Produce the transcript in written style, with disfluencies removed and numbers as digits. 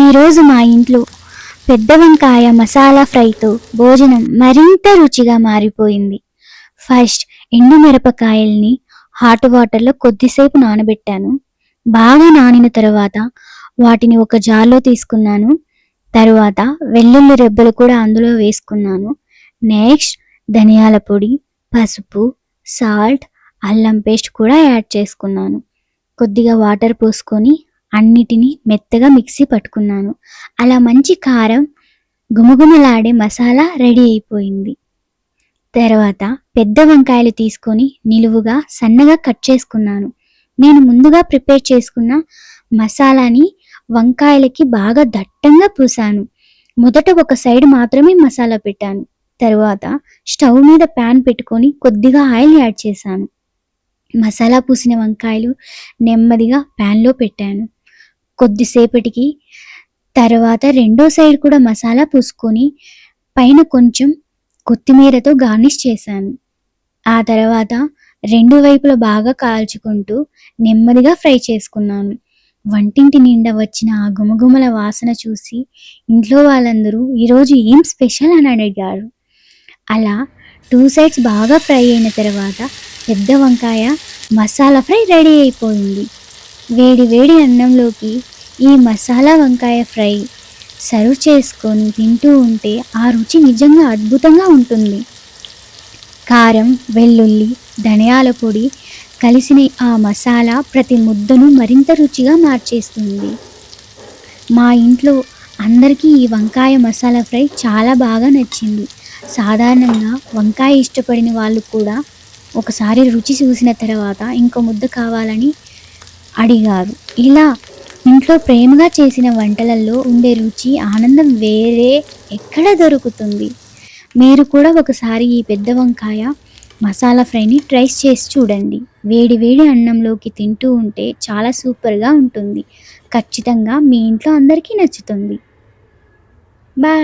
ఈరోజు మా ఇంట్లో పెద్ద వంకాయ మసాలా ఫ్రైతో భోజనం మరింత రుచిగా మారిపోయింది. ఫస్ట్ ఎండు మిరపకాయల్ని హాట్ వాటర్లో కొద్దిసేపు నానబెట్టాను. బాగా నానిన తర్వాత వాటిని ఒక జార్లో తీసుకున్నాను. తరువాత వెల్లుల్లి రెబ్బలు కూడా అందులో వేసుకున్నాను. నెక్స్ట్ ధనియాల పొడి, పసుపు, సాల్ట్, అల్లం పేస్ట్ కూడా యాడ్ చేసుకున్నాను. కొద్దిగా వాటర్ పోసుకొని అన్నిటినీ మెత్తగా మిక్సీ పట్టుకున్నాను. అలా మంచి కారం గుమగుమలాడే మసాలా రెడీ అయిపోయింది. తర్వాత పెద్ద వంకాయలు తీసుకొని నిలువుగా సన్నగా కట్ చేసుకున్నాను. నేను ముందుగా ప్రిపేర్ చేసుకున్న మసాలాని వంకాయలకి బాగా దట్టంగా పూసాను. మొదట ఒక సైడ్ మాత్రమే మసాలా పెట్టాను. తర్వాత స్టవ్ మీద ప్యాన్ పెట్టుకొని కొద్దిగా ఆయిల్ యాడ్ చేశాను. మసాలా పూసిన వంకాయలు నెమ్మదిగా ప్యాన్లో పెట్టాను. కొద్దిసేపటికి తర్వాత రెండో సైడ్ కూడా మసాలా పూసుకొని పైన కొంచెం కొత్తిమీరతో గార్నిష్ చేశాను. ఆ తర్వాత రెండు వైపులా బాగా కాల్చుకుంటూ నెమ్మదిగా ఫ్రై చేసుకున్నాను. వంటింటి నిండా వచ్చిన ఆ గుమగుమల వాసన చూసి ఇంట్లో వాళ్ళందరూ ఈరోజు ఏం స్పెషల్ అని అడిగారు. అలా 2 సైడ్స్ బాగా ఫ్రై అయిన తర్వాత పెద్ద వంకాయ మసాలా ఫ్రై రెడీ అయిపోయింది. వేడి వేడి అన్నంలోకి ఈ మసాలా వంకాయ ఫ్రై సర్వ్ చేసుకొని తింటూ ఉంటే ఆ రుచి నిజంగా అద్భుతంగా ఉంటుంది. కారం, వెల్లుల్లి, ధనియాల పొడి కలిసిన ఆ మసాలా ప్రతి ముద్దను మరింత రుచిగా మార్చేస్తుంది. మా ఇంట్లో అందరికీ ఈ వంకాయ మసాలా ఫ్రై చాలా బాగా నచ్చింది. సాధారణంగా వంకాయ ఇష్టపడిన వాళ్ళు కూడా ఒకసారి రుచి చూసిన తర్వాత ఇంకో ముద్ద కావాలని అడిగారు. ఇలా ఇంట్లో ప్రేమగా చేసిన వంటలలో ఉండే రుచి, ఆనందం వేరే ఎక్కడ దొరుకుతుంది. మీరు కూడా ఒకసారి ఈ పెద్ద వంకాయ మసాలా ఫ్రైని ట్రై చేసి చూడండి. వేడి వేడి అన్నంలోకి తింటూ ఉంటే చాలా సూపర్గా ఉంటుంది. ఖచ్చితంగా మీ ఇంట్లో అందరికీ నచ్చుతుంది. బాయ్.